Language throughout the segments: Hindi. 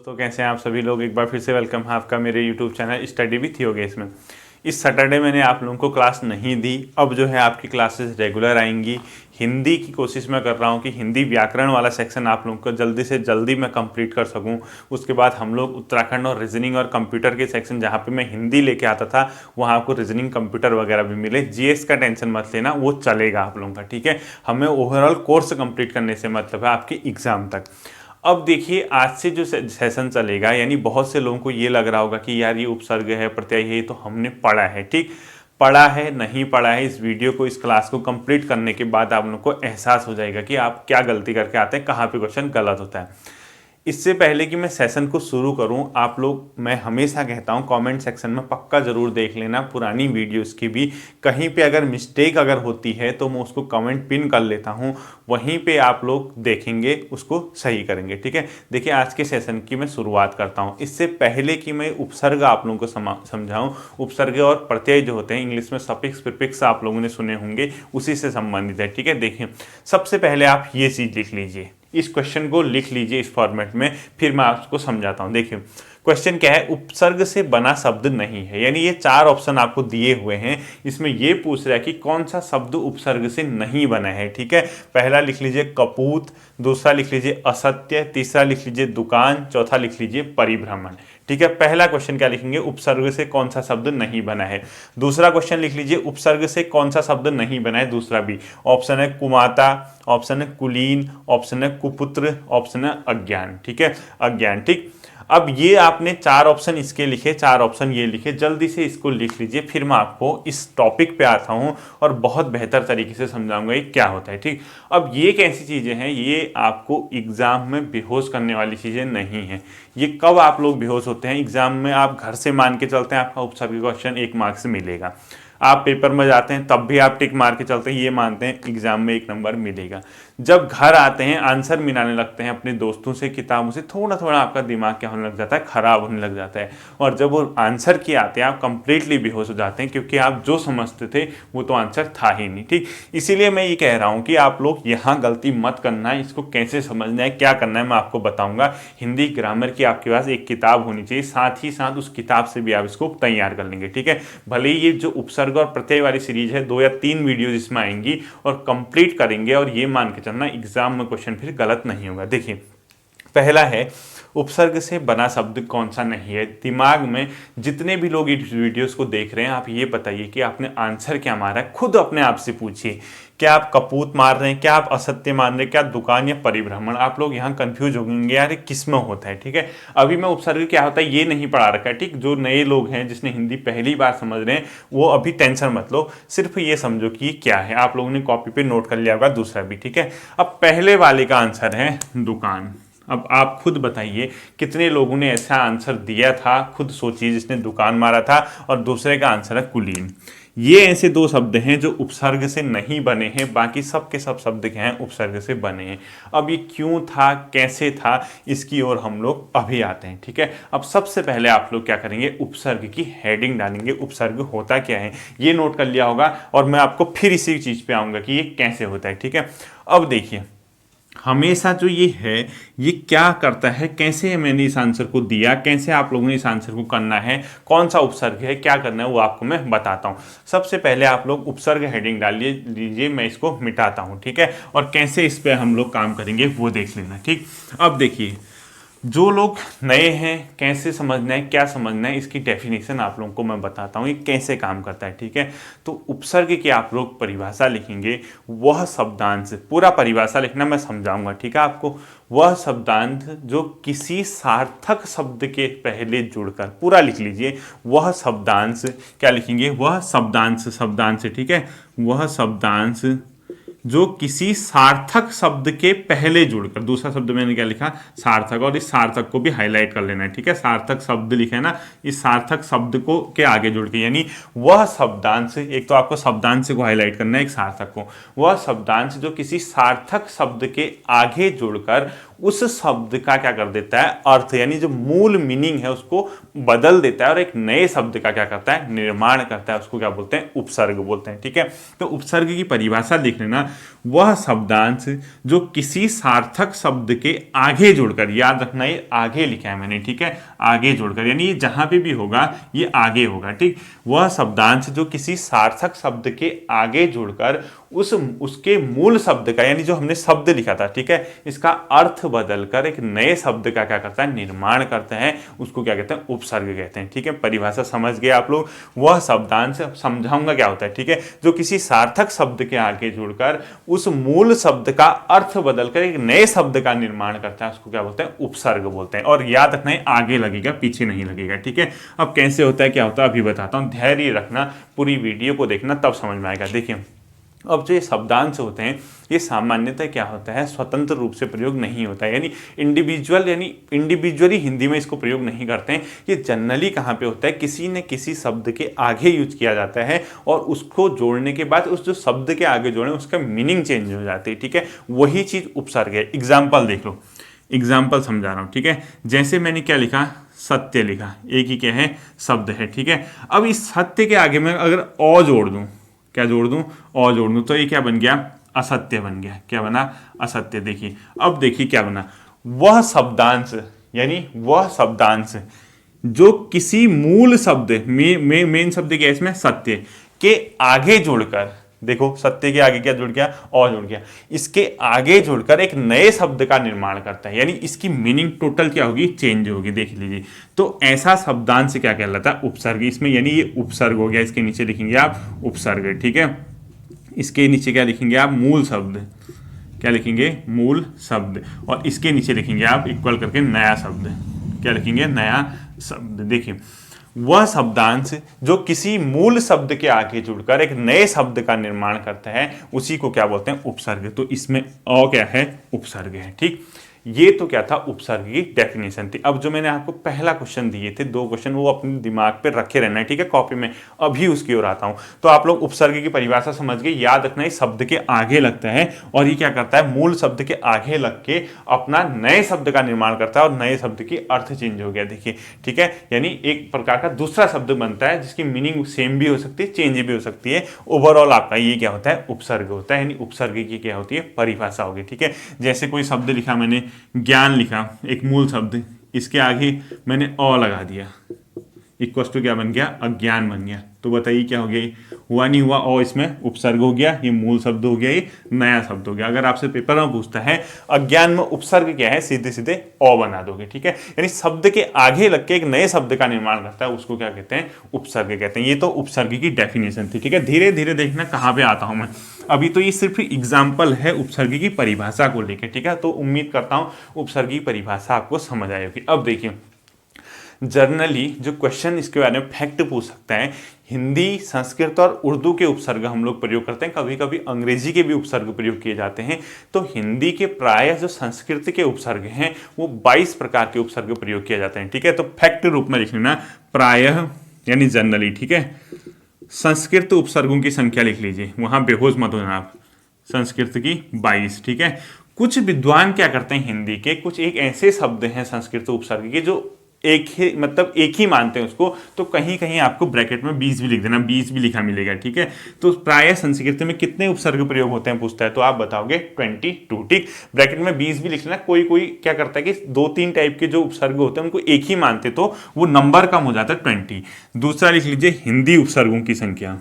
तो कैसे हैं आप सभी लोग। एक बार फिर से वेलकम है आपका मेरे YouTube channel study with Yogesh में। इस सैटरडे मैंने आप लोगों को क्लास नहीं दी। अब जो है आपकी क्लासेस रेगुलर आएंगी। हिंदी की कोशिश मैं कर रहा हूँ कि हिंदी व्याकरण वाला सेक्शन आप लोगों को जल्दी से जल्दी मैं कंप्लीट कर सकूँ। उसके बाद हम लोग उत्तराखंड और रीजनिंग और कंप्यूटर के सेक्शन जहाँ पे मैं हिंदी लेके आता था वहाँ आपको रीजनिंग कंप्यूटर वगैरह भी मिले। जीएस का टेंशन मत लेना, वो चलेगा आप लोगों का, ठीक है। हमें ओवरऑल कोर्स कंप्लीट करने से मतलब है आपके एग्जाम तक। अब देखिए आज से जो सेशन चलेगा, यानी बहुत से लोगों को ये लग रहा होगा कि यार ये उपसर्ग है, प्रत्यय है, ये तो हमने पढ़ा है, ठीक। पढ़ा है नहीं पढ़ा है, इस वीडियो को, इस क्लास को कंप्लीट करने के बाद आप लोग को एहसास हो जाएगा कि आप क्या गलती करके आते हैं, कहाँ पे क्वेश्चन गलत होता है। इससे पहले कि मैं सेशन को शुरू करूं, आप लोग, मैं हमेशा कहता हूं कमेंट सेक्शन में पक्का ज़रूर देख लेना पुरानी वीडियोस की भी। कहीं पे अगर मिस्टेक अगर होती है तो मैं उसको कमेंट पिन कर लेता हूं, वहीं पे आप लोग देखेंगे, उसको सही करेंगे, ठीक है। देखिए आज के सेशन की मैं शुरुआत करता हूँ। इससे पहले कि मैं उपसर्ग आप लोगों को समझाऊँ, उपसर्ग और प्रत्यय जो होते हैं इंग्लिश में सफिक्स प्रीफिक्स आप लोगों ने सुने होंगे, उसी से संबंधित है, ठीक है। देखिए सबसे पहले आप ये चीज़ लिख लीजिए, इस क्वेश्चन को लिख लीजिए इस फॉर्मेट में, फिर मैं आपको समझाता हूं। देखिए क्वेश्चन क्या है, उपसर्ग से बना शब्द नहीं है, यानी ये चार ऑप्शन आपको दिए हुए हैं, इसमें ये पूछ रहा है कि कौन सा शब्द उपसर्ग से नहीं बना है, ठीक है। पहला लिख लीजिए कपूत, दूसरा लिख लीजिए असत्य, तीसरा लिख लीजिए दुकान, चौथा लिख लीजिए परिभ्रमण, ठीक है। पहला क्वेश्चन क्या लिखेंगे, उपसर्ग से कौन सा शब्द नहीं बना है। दूसरा क्वेश्चन लिख लीजिए उपसर्ग से कौन सा शब्द नहीं बना है, दूसरा भी ऑप्शन है कुमाता, ऑप्शन है कुलीन, ऑप्शन है कुपुत्र, ऑप्शन है अज्ञान, ठीक है, अज्ञान, ठीक। अब ये आपने चार ऑप्शन इसके लिखे, चार ऑप्शन ये लिखे, जल्दी से इसको लिख लीजिए, फिर मैं आपको इस टॉपिक पे आता हूँ और बहुत बेहतर तरीके से समझाऊंगा ये क्या होता है, ठीक। अब ये कैसी चीज़ें हैं, ये आपको एग्जाम में बेहोश करने वाली चीज़ें नहीं हैं। ये कब आप लोग बेहोश होते हैं, एग्जाम में आप घर से मान के चलते हैं आपका उपसर्ग क्वेश्चन 1 मार्क से मिलेगा, आप पेपर में जाते हैं तब भी आप टिक मार के चलते हैं, ये मानते हैं एग्जाम में 1 नंबर मिलेगा। जब घर आते हैं आंसर मिलाने लगते हैं अपने दोस्तों से, किताबों से, थोड़ा थोड़ा आपका दिमाग क्या होने लग जाता है, खराब होने लग जाता है। और जब वो आंसर की आते हैं आप कंप्लीटली बेहोश हो जाते हैं, क्योंकि आप जो समझते थे वो तो आंसर था ही नहीं, ठीक। इसीलिए मैं ये कह रहा हूँ कि आप लोग यहाँ गलती मत करना है। इसको कैसे समझना है, क्या करना है, मैं आपको बताऊँगा। हिंदी ग्रामर की आपके पास एक किताब होनी चाहिए, साथ ही साथ उस किताब से भी आप इसको तैयार कर लेंगे, ठीक है। भले ही ये जो उपसर्ग और प्रत्यय वाली सीरीज है 2 या 3 वीडियोज इसमें आएंगी और कंप्लीट करेंगे, और ये मान के चलना एग्जाम में क्वेश्चन फिर गलत नहीं होगा। देखिए पहला है उपसर्ग से बना शब्द कौन सा नहीं है। दिमाग में जितने भी लोग इस वीडियोस को देख रहे हैं, आप ये बताइए कि आपने आंसर क्या मारा है, खुद अपने आप से पूछिए। क्या आप कपूत मार रहे हैं, क्या आप असत्य मान रहे हैं, क्या दुकान या परिभ्रमण। आप लोग यहाँ कंफ्यूज हो गएंगे, यार किस में होता है, ठीक है। अभी मैं उपसर्ग क्या होता है ये नहीं पढ़ा रखा है, ठीक। जो नए लोग हैं जिसने हिंदी पहली बार समझ रहे हैं वो अभी टेंशन मत लो, सिर्फ ये समझो कि क्या है। आप लोगों ने कॉपी पे नोट कर लिया होगा, दूसरा भी, ठीक है। अब पहले वाले का आंसर है दुकान। अब आप खुद बताइए कितने लोगों ने ऐसा आंसर दिया था, खुद सोचिए, जिसने दुकान मारा था। और दूसरे का आंसर है कुलीन। ये ऐसे दो शब्द हैं जो उपसर्ग से नहीं बने हैं, बाकी सब के सब शब्द क्या हैं, उपसर्ग से बने हैं। अब ये क्यों था, कैसे था, इसकी ओर हम लोग अभी आते हैं, ठीक है। अब सबसे पहले आप लोग क्या करेंगे, उपसर्ग की हेडिंग डालेंगे, उपसर्ग होता क्या है ये नोट कर लिया होगा, और मैं आपको फिर इसी चीज़ पे आऊँगा कि ये कैसे होता है, ठीक है। अब देखिए हमेशा जो ये है ये क्या करता है, कैसे मैंने इस आंसर को दिया, कैसे आप लोगों ने इस आंसर को करना है, कौन सा उपसर्ग है, क्या करना है, वो आपको मैं बताता हूँ। सबसे पहले आप लोग उपसर्ग हेडिंग डाल लीजिए, मैं इसको मिटाता हूँ, ठीक है। और कैसे इस पर हम लोग काम करेंगे वो देख लेना, ठीक। अब देखिए जो लोग नए हैं, कैसे समझना है, क्या समझना है, इसकी डेफिनेशन आप लोगों को मैं बताता हूँ ये कैसे काम करता है, ठीक है। तो उपसर्ग की आप लोग परिभाषा लिखेंगे, वह शब्दांश, पूरा परिभाषा लिखना, मैं समझाऊंगा, ठीक है आपको। वह शब्दांश जो किसी सार्थक शब्द के पहले जुड़कर, पूरा लिख लीजिए, वह शब्दांश, क्या लिखेंगे, वह शब्दांश, शब्दांश, ठीक है, वह शब्दांश जो किसी सार्थक शब्द के पहले जुड़कर, दूसरा शब्द मैंने क्या लिखा, सार्थक, और इस सार्थक को भी हाईलाइट कर लेना है, ठीक है। सार्थक शब्द लिखे है ना, इस सार्थक शब्द को के आगे जुड़ के, यानी वह शब्दांश, एक तो आपको शब्दांश को हाईलाइट करना है, एक सार्थक को, वह शब्दांश जो किसी सार्थक शब्द के आगे जुड़कर उस शब्द का क्या कर देता है, अर्थ यानी जो मूल मीनिंग है उसको बदल देता है और एक नए शब्द का क्या करता है, निर्माण करता है। उसको क्या बोलते हैं, उपसर्ग बोलते हैं। ठीक है, तो उपसर्ग की परिभाषा देख लेना, वह शब्दांश जो किसी सार्थक शब्द के आगे जुड़कर, याद रखना ये आगे लिखा है मैंने, ठीक है, आगे जुड़कर, यानी ये जहां पे भी होगा ये आगे होगा। ठीक, वह शब्दांश जो किसी सार्थक शब्द के आगे जुड़कर उसके मूल शब्द का, यानी जो हमने शब्द लिखा था, ठीक है, इसका अर्थ बदलकर एक नए शब्द का क्या करता है, निर्माण करता है, उसको क्या कहते हैं, उपसर्ग कहते हैं। ठीक है, परिभाषा समझ गए आप लोग। वह शब्दांश समझाऊंगा क्या होता है, ठीक है, जो किसी सार्थक शब्द के आगे जुड़कर उस मूल शब्द का अर्थ बदलकर एक नए शब्द का निर्माण करता है, उसको क्या बोलते हैं, उपसर्ग बोलते हैं। और याद रखना है आगे लगेगा, पीछे नहीं लगेगा। ठीक है, अब कैसे होता है, क्या होता है, अभी बताता हूं, धैर्य रखना, पूरी वीडियो को देखना, तब समझ में आएगा। देखिए, अब जो ये शब्दांश होते हैं ये सामान्यतः क्या होता है, स्वतंत्र रूप से प्रयोग नहीं होता है, यानी इंडिविजुअली हिंदी में इसको प्रयोग नहीं करते हैं। ये जनरली कहाँ पे होता है, किसी न किसी शब्द के आगे यूज किया जाता है और उसको जोड़ने के बाद उस जो शब्द के आगे जोड़े उसका मीनिंग चेंज हो जाती है। ठीक है, वही चीज उपसर्ग है। एग्जाम्पल देख लो, एग्जाम्पल समझा रहा हूँ। ठीक है, जैसे मैंने क्या लिखा, सत्य लिखा, एक ही क्या है, शब्द है। ठीक है, अब इस सत्य के आगे मैं अगर अ जोड़ दूं, क्या जोड़ दूं, और जोड़ दूं, तो ये क्या बन गया, असत्य बन गया। क्या बना, असत्य। देखिए, अब देखिए क्या बना, वह शब्दांश, यानी वह शब्दांश जो किसी मूल शब्द मेन शब्द क्या है इसमें, सत्य के आगे जुड़कर, देखो सत्य के आगे क्या जुड़ गया, और जुड़ गया, इसके आगे जुड़कर एक नए शब्द का निर्माण करता है, यानी इसकी मीनिंग टोटल क्या होगी, चेंज होगी। देख लीजिए, तो ऐसा शब्दांश क्या कहलाता है, उपसर्ग। इसमें यानी ये उपसर्ग हो गया, इसके नीचे लिखेंगे आप उपसर्ग। ठीक है, इसके नीचे क्या लिखेंगे आप, मूल शब्द, क्या लिखेंगे, मूल शब्द, और इसके नीचे लिखेंगे आप इक्वल करके नया शब्द, क्या लिखेंगे, नया शब्द। देखिए, वह शब्दांश जो किसी मूल शब्द के आगे जुड़कर एक नए शब्द का निर्माण करता है उसी को क्या बोलते हैं, उपसर्ग। तो इसमें अ क्या है, उपसर्ग है। ठीक, ये तो क्या था, उपसर्ग की डेफिनेशन थी। अब जो मैंने आपको पहला क्वेश्चन दिए थे, 2 क्वेश्चन, वो अपने दिमाग पे रखे रहना है, ठीक है, कॉपी में। अभी उसकी ओर आता हूं, तो आप लोग उपसर्ग की परिभाषा समझ गए। याद रखना है शब्द के आगे लगता है और ये क्या करता है, मूल शब्द के आगे लग के अपना नए शब्द का निर्माण करता है और नए शब्द की अर्थ चेंज हो गया। देखिए, ठीक है, यानी एक प्रकार का दूसरा शब्द बनता है जिसकी मीनिंग सेम भी हो सकती है, चेंज भी हो सकती है। ओवरऑल आपका ये क्या होता है, उपसर्ग होता है, यानी उपसर्ग की क्या होती है, परिभाषा होगी। ठीक है, जैसे कोई शब्द लिखा मैंने, ज्ञान लिखा, एक मूल शब्द, इसके आगे मैंने अ लगा दिया, इक्वल टू क्या बन गया, अज्ञान बन गया। तो बताइए क्या हो गया, हुआ नहीं हुआ, और इसमें उपसर्ग हो गया, ये मूल शब्द हो गया, ये नया शब्द हो गया। अगर आपसे पेपर में पूछता है अज्ञान में उपसर्ग क्या है, सीधे सीधे अ बना दोगे। ठीक है, यानी शब्द के आगे लग के एक नए शब्द का निर्माण करता है, उसको क्या कहते हैं, उपसर्ग कहते हैं। ये तो उपसर्ग की डेफिनेशन थी। ठीक है, धीरे धीरे देखना कहाँ पे आता हूं मैं। अभी तो ये सिर्फ एग्जाम्पल है उपसर्ग की परिभाषा को लेकर। ठीक है, तो उम्मीद करता हूं उपसर्ग की परिभाषा आपको समझ आई होगी। अब देखिए, जर्नली जो क्वेश्चन इसके बारे में फैक्ट पूछ सकता है, हिंदी, संस्कृत और उर्दू के उपसर्ग हम लोग प्रयोग करते हैं, कभी कभी अंग्रेजी के भी उपसर्ग प्रयोग किए जाते हैं। तो हिंदी के प्रायः जो संस्कृत के उपसर्ग हैं वो 22 प्रकार के उपसर्ग प्रयोग किए जाते हैं। ठीक है, तो फैक्ट रूप में लिख लेना, प्रायः यानी जनरली। ठीक है, संस्कृत उपसर्गों की संख्या लिख लीजिए, वहां बेहोश मत होना आप, संस्कृत की 22। ठीक है, कुछ विद्वान क्या करते हैं, हिंदी के कुछ एक ऐसे शब्द हैं संस्कृत उपसर्ग के जो एक ही, मतलब एक ही मानते हैं उसको, तो कहीं कहीं आपको ब्रैकेट में 20 भी लिख देना, 20 भी लिखा मिलेगा। ठीक है, तो प्रायः संस्कृत में कितने उपसर्ग प्रयोग होते हैं पूछता है, तो आप बताओगे 22। ठीक, ब्रैकेट में 20 भी लिख लेना। कोई कोई क्या करता है कि 2-3 टाइप के जो उपसर्ग होते हैं उनको एक ही मानते, तो वो नंबर कम हो जाता है 20। दूसरा लिख लीजिए हिंदी उपसर्गों की संख्या।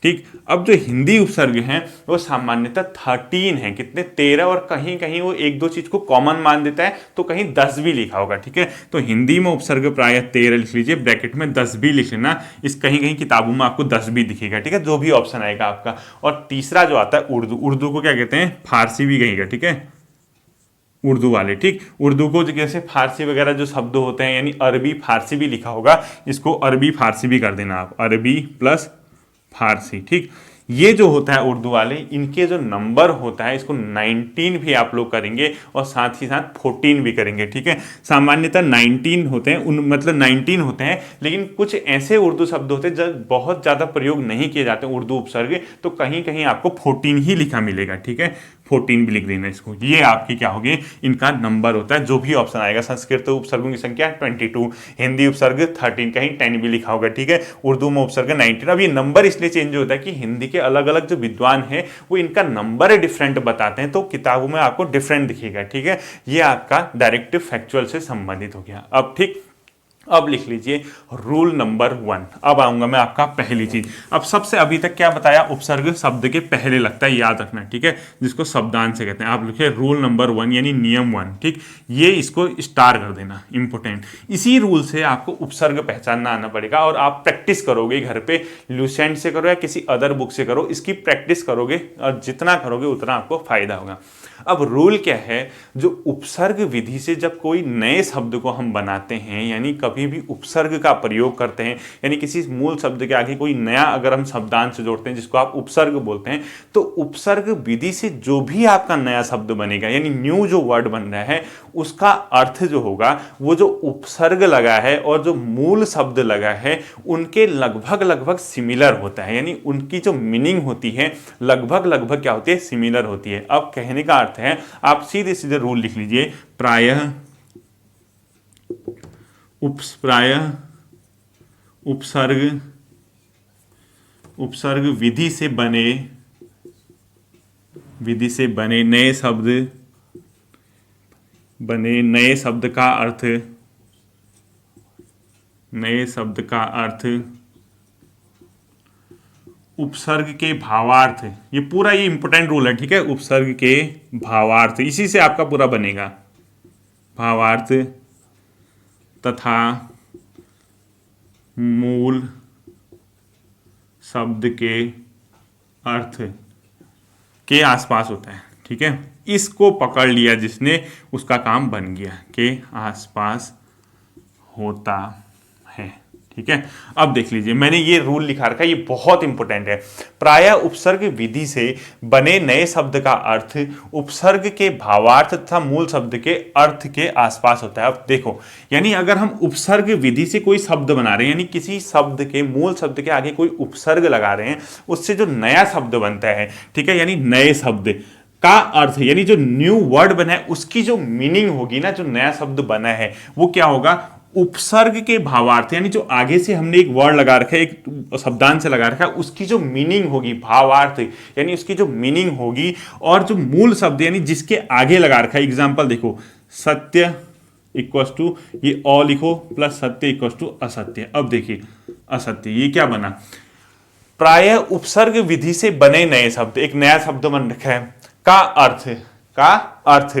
ठीक, अब जो हिंदी उपसर्ग हैं वो सामान्यतः 13 है, कितने, 13, और कहीं कहीं वो 1-2 चीज को कॉमन मान देता है, तो कहीं 10 भी लिखा होगा। ठीक है, तो हिंदी में उपसर्ग प्रायः 13 लिख लीजिए, ब्रैकेट में 10 भी लिख लेना। इस कहीं कहीं किताबों में आपको 10 भी दिखेगा। ठीक है, जो भी ऑप्शन आएगा आपका। और तीसरा जो आता है उर्दू, उर्दू को क्या कहते हैं, फारसी भी कहेगा। ठीक है, उर्दू वाले। ठीक, उर्दू को जैसे फारसी वगैरह जो शब्द होते हैं, यानी अरबी फारसी भी लिखा होगा, इसको अरबी फारसी भी कर देना आप, अरबी प्लस फारसी। ठीक, ये जो होता है उर्दू वाले, इनके जो नंबर होता है इसको 19 भी आप लोग करेंगे और साथ ही साथ 14 भी करेंगे। ठीक है, सामान्यतः 19 होते हैं, मतलब 19 होते हैं, लेकिन कुछ ऐसे उर्दू शब्द होते हैं जब बहुत ज़्यादा प्रयोग नहीं किए जाते उर्दू उपसर्ग, तो कहीं कहीं आपको 14 ही लिखा मिलेगा। ठीक है, 14 भी लिख देना इसको। ये आपकी क्या होगी, इनका नंबर होता है जो भी ऑप्शन आएगा। संस्कृत उपसर्गों की संख्या 22, हिंदी उपसर्ग 13, कहीं 10 भी लिखा होगा, ठीक है। उर्दू में उपसर्ग 19। अब ये नंबर इसलिए चेंज होता है कि हिंदी के अलग अलग जो विद्वान हैं वो इनका नंबर डिफरेंट बताते हैं, तो किताबों में आपको डिफरेंट दिखेगा, ठीक है। ये आपका डायरेक्टिव फैक्चुअल से संबंधित हो गया। अब ठीक, अब लिख लीजिए रूल नंबर 1। अब आऊंगा मैं आपका पहली चीज। अब सबसे अभी तक क्या बताया, उपसर्ग शब्द के पहले लगता है, याद रखना, ठीक है, जिसको शब्दांश से कहते हैं। आप लिखिए रूल नंबर 1 यानी नियम 1, ठीक। ये इसको स्टार कर देना, इंपोर्टेंट। इसी रूल से आपको उपसर्ग पहचानना आना पड़ेगा और आप प्रैक्टिस करोगे घर पे, लूसेंट से करो या किसी अदर बुक से करो, इसकी प्रैक्टिस करोगे और जितना करोगे उतना आपको फायदा होगा। अब रूल क्या है, जो उपसर्ग विधि से जब कोई नए शब्द को हम बनाते हैं, यानी कभी भी उपसर्ग का प्रयोग करते हैं, यानी किसी मूल शब्द के आगे कोई नया अगर हम शब्दांश जोड़ते हैं जिसको आप उपसर्ग बोलते हैं, तो उपसर्ग विधि से जो भी आपका नया शब्द बनेगा, यानी न्यू जो वर्ड बन रहा है, उसका अर्थ जो होगा वो जो उपसर्ग लगा है और जो मूल शब्द लगा है उनके लगभग लगभग सिमिलर होता है, यानी उनकी जो मीनिंग होती है लगभग लगभग क्या होती है, सिमिलर होती है। अब कहने का अर्थ है, आप सीधे सीधे रूल लिख लीजिए, प्रायः उपसर्ग विधि से बने नए शब्द का अर्थ उपसर्ग के भावार्थ, ये पूरा ये इंपॉर्टेंट रूल है, ठीक है। उपसर्ग के भावार्थ, इसी से आपका पूरा बनेगा, भावार्थ तथा मूल शब्द के अर्थ के आसपास होता है, ठीक है। इसको पकड़ लिया जिसने, उसका काम बन गया, के आसपास होता है, ठीक है। अब देख लीजिए, मैंने ये रूल लिखा रखा है, ये बहुत इंपॉर्टेंट है। प्रायः उपसर्ग विधि से बने नए शब्द का अर्थ उपसर्ग के भावार्थ तथा मूल शब्द के अर्थ के आसपास होता है। अब देखो, यानी अगर हम उपसर्ग विधि से कोई शब्द बना रहे हैं, यानी किसी शब्द के मूल शब्द के आगे कोई उपसर्ग लगा रहे हैं, उससे जो नया शब्द बनता है, ठीक है, यानी नए शब्द का अर्थ, यानी जो न्यू वर्ड बना है उसकी जो मीनिंग होगी ना, जो नया शब्द बना है वो क्या होगा, उपसर्ग के भावार्थ, यानी जो आगे से हमने एक वर्ड लगा रखा है, एक शब्दांश से लगा रखा है, उसकी जो मीनिंग होगी, भावार्थ यानी उसकी जो मीनिंग होगी, और जो मूल शब्द यानी जिसके आगे लगा रखा है। एग्जांपल देखो, सत्य इक्वस टू, ये अ लिखो प्लस सत्य इक्वस टू असत्य। अब देखिए असत्य, ये क्या बना, प्रायः उपसर्ग विधि से बने नए शब्द, एक नया शब्द बन रखा है, का अर्थ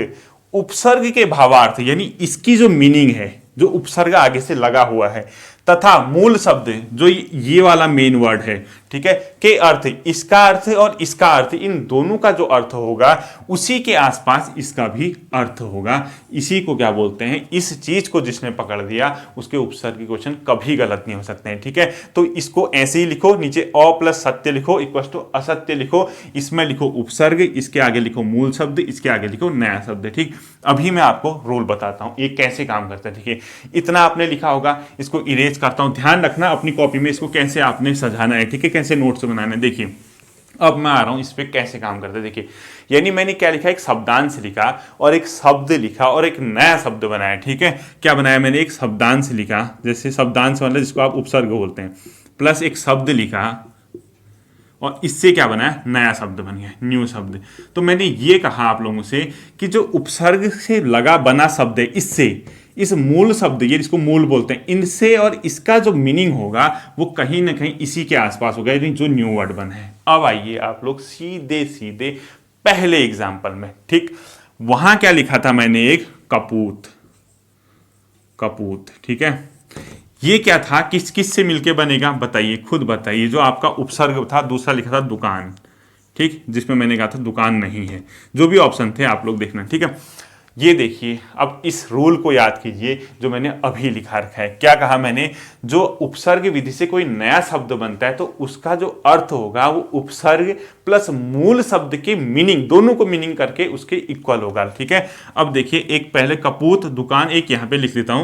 उपसर्ग के भावार्थ, यानी इसकी जो मीनिंग है, जो उपसर्ग आगे से लगा हुआ है, तथा मूल शब्द जो ये वाला मेन वर्ड है, ठीक है, के अर्थ, इसका अर्थ और इसका अर्थ, इन दोनों का जो अर्थ होगा उसी के आसपास इसका भी अर्थ होगा। इसी को क्या बोलते हैं, इस चीज को जिसने पकड़ दिया उसके उपसर्ग के क्वेश्चन कभी गलत नहीं हो सकते हैं, ठीक है। तो इसको ऐसे ही लिखो, नीचे अ प्लस सत्य लिखो इक्वल टू असत्य लिखो, इसमें लिखो उपसर्ग, इसके आगे लिखो मूल शब्द, इसके आगे लिखो नया शब्द, ठीक। अभी मैं आपको रूल बताता हूं ये कैसे काम करता है, देखिए इतना आपने लिखा होगा, इसको इरेज करता हूं, ध्यान रखना अपनी कॉपी में इसको कैसे आपने सजाना है, ठीक है, कैसे नोट्स बनाना है। देखिए अब मैं आ रहा हूं इस पे कैसे काम करते हैं। देखिए यानी मैंने क्या लिखा, एक शब्दांश लिखा और एक शब्द लिखा और एक नया शब्द बनाया, ठीक है। क्या बनाया मैंने, एक शब्दांश लिखा, जैसे शब्दांश मतलब जिसको आप उपसर्ग बोलते हैं, प्लस एक शब्द लिखा और इससे क्या बना, नया शब्द बन गया, न्यू शब्द। तो मैंने ये कहा आप लोगों से कि जो उपसर्ग से लगा बना शब्द है, इससे, इस मूल शब्द, ये जिसको मूल बोलते हैं, इनसे और इसका जो मीनिंग होगा वो कहीं ना कहीं इसी के आसपास होगा, यानी जो न्यू वर्ड बना है। अब आइए आप लोग सीधे सीधे पहले एग्जाम्पल में, ठीक। वहां क्या लिखा था मैंने, एक कपूत, ठीक है। ये क्या था, किस से मिलके बनेगा, बताइए, खुद बताइए। जो आपका उपसर्ग था, दूसरा लिखा था दुकान, ठीक, जिसमें मैंने कहा था दुकान नहीं है। जो भी ऑप्शन थे आप लोग देखना, ठीक है। ये देखिए, अब इस रूल को याद कीजिए जो मैंने अभी लिखा रखा है। क्या कहा मैंने, जो उपसर्ग विधि से कोई नया शब्द बनता है तो उसका जो अर्थ होगा वो उपसर्ग प्लस मूल शब्द के मीनिंग, दोनों को मीनिंग करके उसके इक्वल होगा, ठीक है। अब देखिए, एक पहले कपूत दुकान, एक यहां पे लिख लेता हूं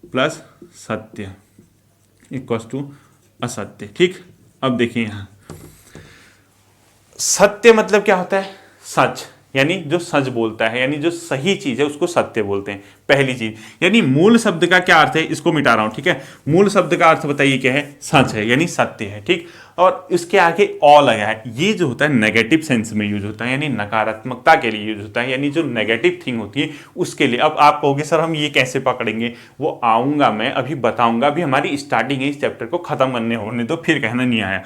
प्लस सत्य इक्वल टू असत्य, ठीक। अब देखिए यहां सत्य मतलब क्या होता है? सच, यानी जो सच बोलता है, यानी जो सही चीज है उसको सत्य बोलते हैं। पहली चीज, यानी मूल शब्द का क्या अर्थ है, इसको मिटा रहा हूं, ठीक है। मूल शब्द का अर्थ बताइए क्या है? सच है, यानी सत्य है, ठीक। और इसके आगे अ लगा है, ये जो होता है नेगेटिव सेंस में यूज होता है, यानी नकारात्मकता के लिए यूज होता है, यानी जो नेगेटिव थिंग होती है उसके लिए। अब आप कहोगे सर हम ये कैसे पकड़ेंगे? वो आऊंगा, मैं अभी बताऊंगा, अभी हमारी स्टार्टिंग है, इस चैप्टर को खत्म करने होने दो, फिर कहना नहीं आया।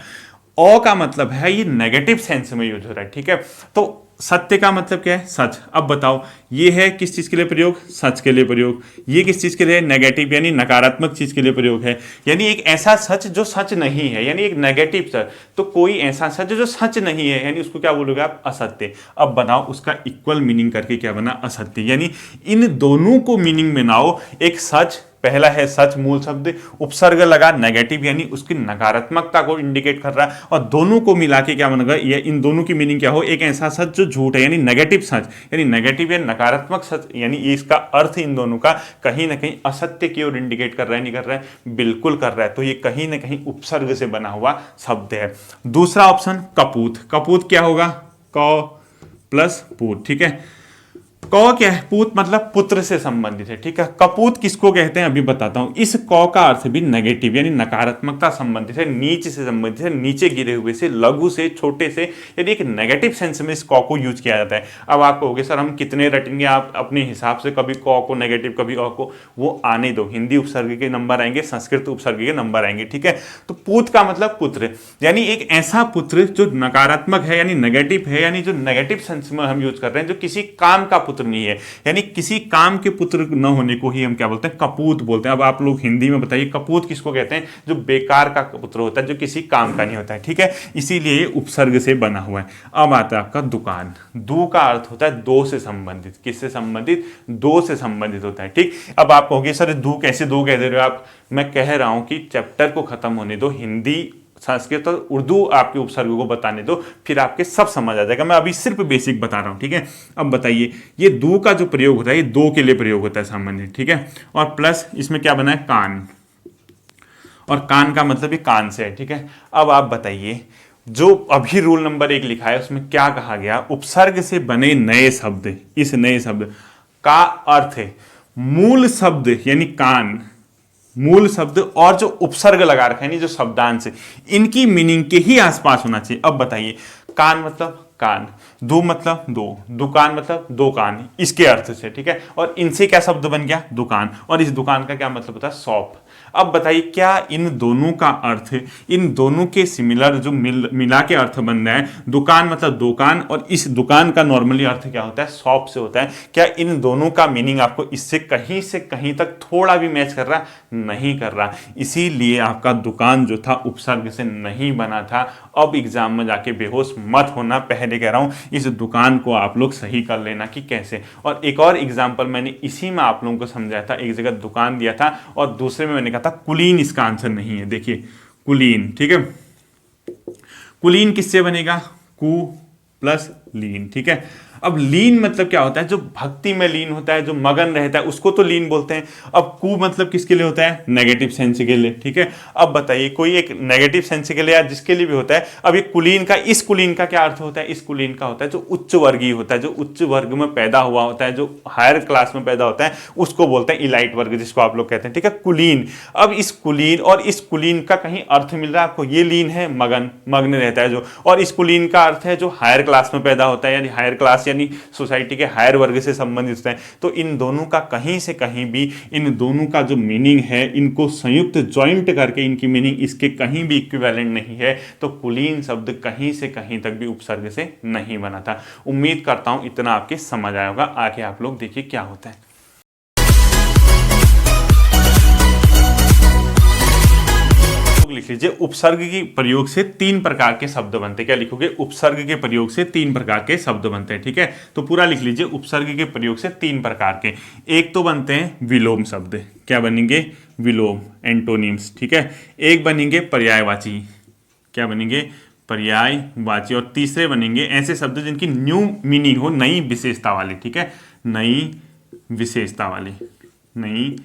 ओ का मतलब है ये नेगेटिव सेंस में यूज हो रहा है, ठीक है। तो सत्य का मतलब क्या है? सच। अब बताओ ये है किस चीज के लिए प्रयोग? सच के लिए प्रयोग। ये किस चीज के लिए? नेगेटिव यानी नकारात्मक चीज के लिए प्रयोग है, यानी एक ऐसा सच जो सच नहीं है, यानी एक नेगेटिव सच। तो कोई ऐसा सच जो सच नहीं है, यानी उसको क्या बोलोगे आप? असत्य। अब बनाओ उसका इक्वल मीनिंग करके क्या बना? असत्य। यानी इन दोनों को मीनिंग बनाओ, एक सच, पहला है सच मूल शब्द, उपसर्ग लगा नेगेटिव, यानी उसकी नकारात्मकता को इंडिकेट कर रहा है, और दोनों को मिला के क्या बनेगा? ये इन दोनों की मीनिंग क्या हो? एक ऐसा सच जो झूठ है, यानी नेगेटिव सच, यानी नेगेटिव या नकारात्मक सच, यानी इसका अर्थ इन दोनों का कहीं ना कहीं असत्य की ओर इंडिकेट कर रहा है। नहीं कर रहा है? बिल्कुल कर रहा है। तो ये कहीं ना कहीं उपसर्ग से बना हुआ शब्द है। दूसरा ऑप्शन कपूत। कपूत क्या होगा? क प्लस पूत, ठीक है। कौ क्या है? पूत मतलब पुत्र से संबंधित है, ठीक है। कपूत किसको कहते हैं अभी बताता हूं। इस कौ का अर्थ भी नेगेटिव यानी नकारात्मकता संबंधित है, नीच से संबंधित है, नीचे गिरे हुए से, लघु से, छोटे से, यानी एक नेगेटिव सेंस में इस कौ को यूज किया जाता है। अब आप कहोगे सर हम कितने रटेंगे? आप अपने हिसाब से, कभी कौ को नेगेटिव, कभी अ को, वो आने दो। हिंदी उपसर्ग के नंबर आएंगे, संस्कृत उपसर्ग के नंबर आएंगे, ठीक है। तो पूत का मतलब पुत्र, यानी एक ऐसा पुत्र जो नकारात्मक है, यानी नेगेटिव है, यानी जो नेगेटिव सेंस में हम यूज कर रहे हैं, जो किसी काम का पुत्र नहीं है, यानी किसी काम के पुत्र न होने को ही हम क्या बोलते हैं? कपूत बोलते हैं। अब आप लोग हिंदी में बताइए कपूत किसको कहते हैं? जो बेकार का पुत्र होता है, जो किसी काम का नहीं होता है, ठीक है। इसीलिए उपसर्ग से बना हुआ है। अब आता है आपका दुकान। दू का अर्थ होता है दो से संबंधित। किससे संबंधित? दो से संबंधित होता है, ठीक। अब आप कहोगे सर दू कैसे दो कह दे रहे हो आप? मैं कह रहा हूं कि चैप्टर को खत्म होने दो, हिंदी, संस्कृत और उर्दू आपके उपसर्ग को बताने दो, फिर आपके सब समझ आ जाएगा। मैं अभी सिर्फ बेसिक बता रहा हूं, ठीक है। अब बताइए ये दो का जो प्रयोग होता है, ये दो के लिए प्रयोग होता है सामान्य, ठीक है। और प्लस इसमें क्या बना है? कान, और कान का मतलब ये कान से है, ठीक है। अब आप बताइए जो अभी रूल नंबर 1 लिखा है उसमें क्या कहा गया? उपसर्ग से बने नए शब्द, इस नए शब्द का अर्थ है मूल शब्द यानी कान, मूल शब्द और जो उपसर्ग लगा रखा है, जो शब्दांश, इनकी मीनिंग के ही आसपास होना चाहिए। अब बताइए कान मतलब कान, दो मतलब दो, दुकान मतलब दो कान, इसके अर्थ से, ठीक है। और इनसे क्या शब्द बन गया? दुकान, और इस दुकान का क्या मतलब होता है? शॉप। अब बताइए क्या इन दोनों का अर्थ, इन दोनों के सिमिलर जो मिला के अर्थ बन रहा है? दुकान मतलब दुकान, और इस दुकान का नॉर्मली अर्थ क्या होता है? शॉप से होता है। क्या इन दोनों का मीनिंग आपको इससे कहीं तक थोड़ा भी मैच कर रहा? नहीं कर रहा। इसीलिए आपका दुकान जो था उपसर्ग से नहीं बना था। अब एग्जाम में जाके बेहोश मत होना, पहले कह रहा हूं इस दुकान को आप लोग सही कर लेना कि कैसे। और एक और एग्जाम्पल मैंने इसी में आप लोगों को समझाया था, एक जगह दुकान दिया था और दूसरे में मैंने कहा था कुलीन इसका आंसर नहीं है। देखिए कुलीन, ठीक है। कुलीन किससे बनेगा? कु प्लस लीन, ठीक है। अब लीन मतलब क्या होता है? जो भक्ति में लीन होता है, जो मगन रहता है, उसको तो लीन बोलते हैं। अब कु मतलब किसके लिए होता है? नेगेटिव सेंस के लिए, ठीक है। अब बताइए कोई एक नेगेटिव सेंस के लिए या जिसके लिए भी होता है। अब ये कुलीन का, इस कुलीन का क्या अर्थ होता है? इस कुलीन का होता है जो उच्च वर्गीय होता है, जो उच्च वर्ग में पैदा हुआ होता है, जो हायर क्लास में पैदा होता है, उसको बोलते हैं इलाइट वर्ग, जिसको आप लोग कहते हैं, ठीक है, कुलीन। अब इस कुलीन और इस कुलीन का कहीं अर्थ मिल रहा है आपको? ये लीन है मगन, मग्न रहता है जो, और इस कुलीन का अर्थ है जो हायर क्लास में पैदा होता है, यानी हायर क्लास यानी सोसाइटी के हायर वर्ग से संबंधित होता है। तो इन दोनों का कहीं से कहीं भी, इन दोनों का जो मीनिंग है, इनको संयुक्त ज्वाइंट करके इनकी मीनिंग इसके कहीं भी इक्विवेलेंट नहीं है। तो कुलीन शब्द कहीं से कहीं तक भी उपसर्ग से नहीं बना था। उम्मीद करता हूं इतना आपके समझ आया होगा। आगे आप लोग देखिए क्या होता है। लिख लीजिए उपसर्ग के प्रयोग से 3 प्रकार के शब्द बनते हैं। क्या लिखोगे? उपसर्ग के प्रयोग से 3 प्रकार के शब्द बनते हैं, ठीक है। तो पूरा लिख लीजिए उपसर्ग के प्रयोग से 3 प्रकार के। एक तो बनते हैं विलोम शब्द। क्या बनेंगे? विलोम, एंटोनिम्स, ठीक है। एक बनेंगे पर्यायवाची। क्या बनेंगे? पर्यायवाची। और तीसरे बनेंगे ऐसे शब्द जिनकी न्यू मीनिंग हो, नई विशेषता वाले, ठीक है, नई विशेषता वाले, नई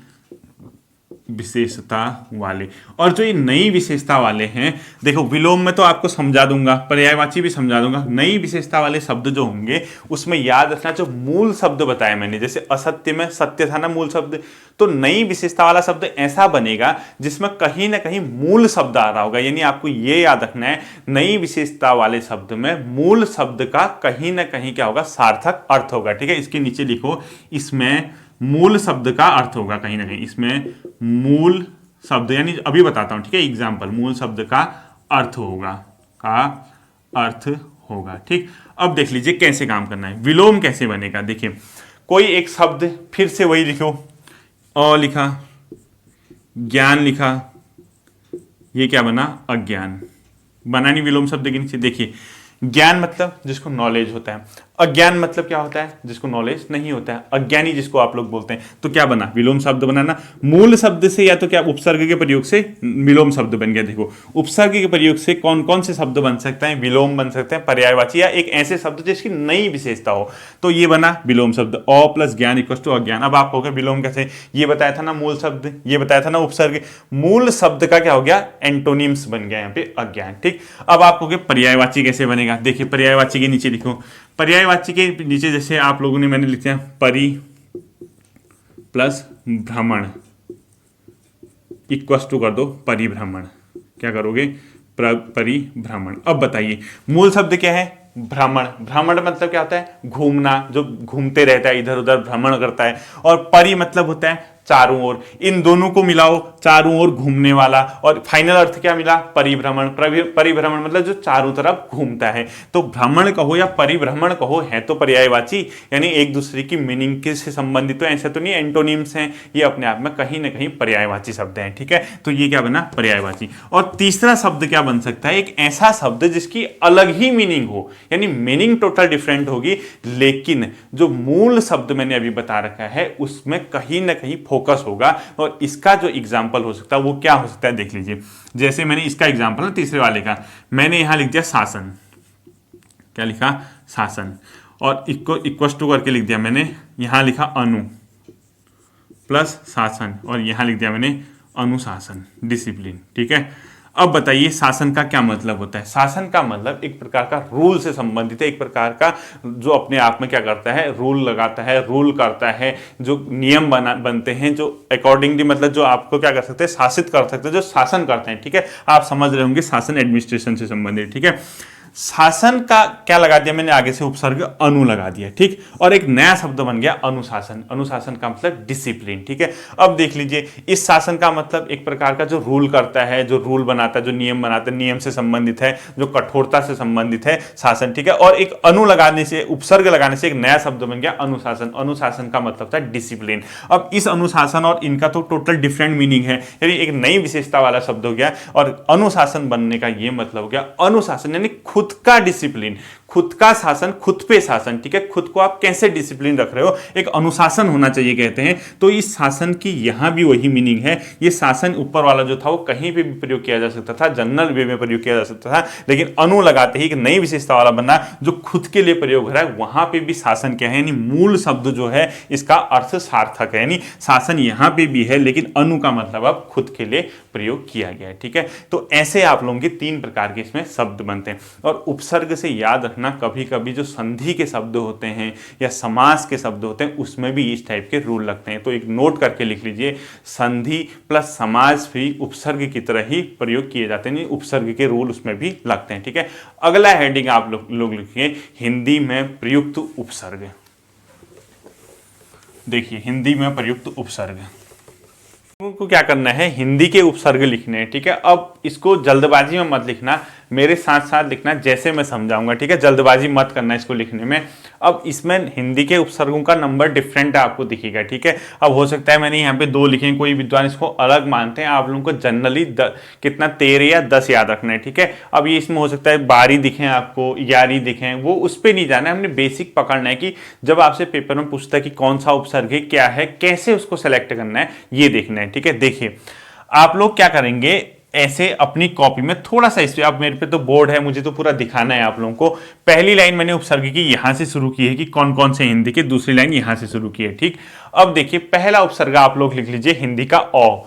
विशेषता वाले। और जो ये नई विशेषता वाले हैं, देखो विलोम में तो आपको समझा दूंगा, पर्यायवाची भी समझा दूंगा। नई विशेषता वाले शब्द जो होंगे उसमें याद रखना जो मूल शब्द बताए मैंने, जैसे असत्य में सत्य था ना मूल शब्द, तो नई विशेषता वाला शब्द ऐसा बनेगा जिसमें कहीं ना कहीं मूल शब्द आ रहा होगा। यानी आपको ये याद रखना है, नई विशेषता वाले शब्द में मूल शब्द का कहीं ना कहीं क्या होगा, सार्थक अर्थ होगा। ठीक है, इसके नीचे लिखो, इसमें मूल शब्द का अर्थ होगा कहीं ना कहीं, इसमें मूल शब्द, यानी अभी बताता हूं, ठीक है, एग्जाम्पल, मूल शब्द का अर्थ होगा, ठीक। अब देख लीजिए कैसे काम करना है, विलोम कैसे बनेगा। देखिए कोई एक शब्द, फिर से वही लिखो, अ लिखा, ज्ञान लिखा, ये क्या बना, अज्ञान। बना नहीं विलोम शब्द के नीचे। देखिए ज्ञान मतलब जिसको नॉलेज होता है, अज्ञान मतलब क्या होता है, जिसको नॉलेज नहीं होता है, अज्ञानी जिसको आप लोग बोलते हैं। तो क्या बना, विलोम शब्द बनाना। मूल शब्द से या तो क्या उपसर्ग के प्रयोग से विलोम शब्द बन गया। देखो उपसर्ग के प्रयोग से कौन कौन से शब्द बन सकते हैं, विलोम बन सकते हैं, पर्यायवाची या एक ऐसे शब्द जिसकी नई विशेषता हो, तो ये बना विलोम शब्द। अ प्लस ज्ञान इक्वल टू अज्ञान। अब आप हो गया विलोम कैसे, ये बताया था ना मूल शब्द, ये बताया था ना उपसर्ग, मूल शब्द का क्या हो गया, एंटोनिम्स बन गया यहाँ पे अज्ञान। ठीक, अब आप हो गए पर्यायवाची कैसे बनेगा। देखिए पर्यायवाची के नीचे लिखो, पर्यायवाची के नीचे जैसे आप लोगों ने, मैंने लिखा परि प्लस भ्रमण इक्वल टू कर दो परिभ्रमण। क्या करोगे, परिभ्रमण। अब बताइए मूल शब्द क्या है, भ्रमण। भ्रमण मतलब क्या होता है, घूमना, जो घूमते रहता है, इधर उधर भ्रमण करता है। और परि मतलब होता है चारों ओर, इन दोनों को मिलाओ, चारों ओर घूमने वाला, और फाइनल अर्थ क्या मिला, परिभ्रमण। परिभ्रमण मतलब जो चारों तरफ घूमता है। तो भ्रमण कहो या परिभ्रमण कहो, है तो पर्यायवाची, यानी एक दूसरे की मीनिंग के से संबंधित, तो ऐसे तो नहीं एंटोनिम्स हैं, ये अपने आप में कहीं ना कहीं पर्यायवाची शब्द हैं। ठीक है, तो ये क्या बना, पर्यायवाची। और तीसरा शब्द क्या बन सकता है, एक ऐसा शब्द जिसकी अलग ही मीनिंग हो, यानी मीनिंग टोटल डिफरेंट होगी, लेकिन जो मूल शब्द मैंने अभी बता रखा है उसमें कहीं ना कहीं फोकस होगा। और इसका जो एग्जाम्पल हो सकता है वो क्या हो सकता है, देख लीजिए। जैसे मैंने इसका एग्जाम्पल ना तीसरे वाले का, मैंने यहां लिख दिया शासन। क्या लिखा, शासन। और इक्वल टू करके लिख दिया मैंने, यहां लिखा अनु प्लस शासन, और यहां लिख दिया मैंने अनुशासन, डिसिप्लिन। ठीक है, अब बताइए शासन का क्या मतलब होता है। शासन का मतलब एक प्रकार का रूल से संबंधित है, एक प्रकार का जो अपने आप में क्या करता है, रूल लगाता है, रूल करता है, जो नियम बनते हैं, जो अकॉर्डिंगली, मतलब जो आपको क्या कर सकते हैं, शासित कर सकते हैं, जो शासन करते हैं। ठीक है, आप समझ रहे होंगे, शासन एडमिनिस्ट्रेशन से संबंधित। ठीक है, शासन का क्या लगा दिया मैंने, आगे से उपसर्ग अनु लगा दिया। ठीक, और एक नया शब्द बन गया अनुशासन। अनुशासन का मतलब डिसिप्लिन। ठीक है, अब देख लीजिए, इस शासन का मतलब एक प्रकार का जो रूल करता है, जो रूल बनाता है, जो नियम बनाता है, नियम से संबंधित है, जो कठोरता से संबंधित है शासन। ठीक है, और एक अनु लगाने से, उपसर्ग लगाने से एक नया शब्द बन गया अनुशासन। अनुशासन का मतलब था डिसिप्लिन। अब इस अनुशासन और इनका तो टोटल डिफरेंट मीनिंग है, यानी एक नई विशेषता वाला शब्द हो गया। और अनुशासन बनने का यह मतलब हो गया, अनुशासन यानी खुद का डिसिप्लिन, खुद का शासन, खुद पे शासन। ठीक है, खुद को आप कैसे डिसिप्लिन रख रहे हो, एक अनुशासन होना चाहिए कहते हैं। तो इस शासन की यहां भी वही मीनिंग है। ये शासन ऊपर वाला जो था वो कहीं पे भी प्रयोग किया जा सकता था, जनरल वे में प्रयोग किया जा सकता था, लेकिन अनु लगाते ही एक नई विशेषता वाला बना जो खुद के लिए प्रयोग हो रहा है, वहां पे भी शासन क्या है, यानी मूल शब्द जो है इसका अर्थ सार्थक है, यानी शासन यहां पे भी है, लेकिन अनु का मतलब अब खुद के लिए प्रयोग किया गया है। ठीक है, तो ऐसे आप लोगों के तीन प्रकार के इसमें शब्द बनते हैं। और उपसर्ग से याद रखना, कभी कभी जो संधि के शब्द होते हैं या समास के शब्द होते हैं उसमें भी इस टाइप के रूल लगते हैं। तो एक नोट करके लिख लीजिए, संधि प्लस समास भी उपसर्ग की तरह ही प्रयोग किए जाते हैं, उपसर्ग के रूल उसमें भी लगते हैं। ठीक है, अगला हेडिंग आप लोग लिखिए, हिंदी में प्रयुक्त उपसर्ग। देखिए हिंदी में प्रयुक्त उपसर्ग को क्या करना है, हिंदी के उपसर्ग लिखने हैं। ठीक है, अब इसको जल्दबाजी में मत लिखना, मेरे साथ साथ लिखना जैसे मैं समझाऊंगा। ठीक है, जल्दबाजी मत करना इसको लिखने में। अब इसमें हिंदी के उपसर्गों का नंबर डिफरेंट आपको दिखेगा। ठीक है, अब हो सकता है मैंने यहाँ पे 2 लिखे, कोई विद्वान इसको अलग मानते हैं, आप लोगों को जनरली कितना 13 या 10 याद रखना है। ठीक है, अब ये इसमें हो सकता है 12 दिखें आपको, 11 दिखें, वो उस पर नहीं जाना है, हमने बेसिक पकड़ना है कि जब आपसे पेपर में पूछता है कि कौन सा उपसर्ग है, क्या है, कैसे उसको सेलेक्ट करना है, ये देखना है। ठीक है, देखिए आप लोग क्या करेंगे, ऐसे अपनी कॉपी में थोड़ा सा इस पे, अब मेरे पे तो बोर्ड है, मुझे तो पूरा दिखाना है आप लोगों को। पहली लाइन मैंने उपसर्ग की यहां से शुरू की है कि कौन कौन से हिंदी के, दूसरी लाइन यहां से शुरू की है। ठीक, अब देखिए पहला उपसर्ग आप लोग लिख लीजिए हिंदी का औ।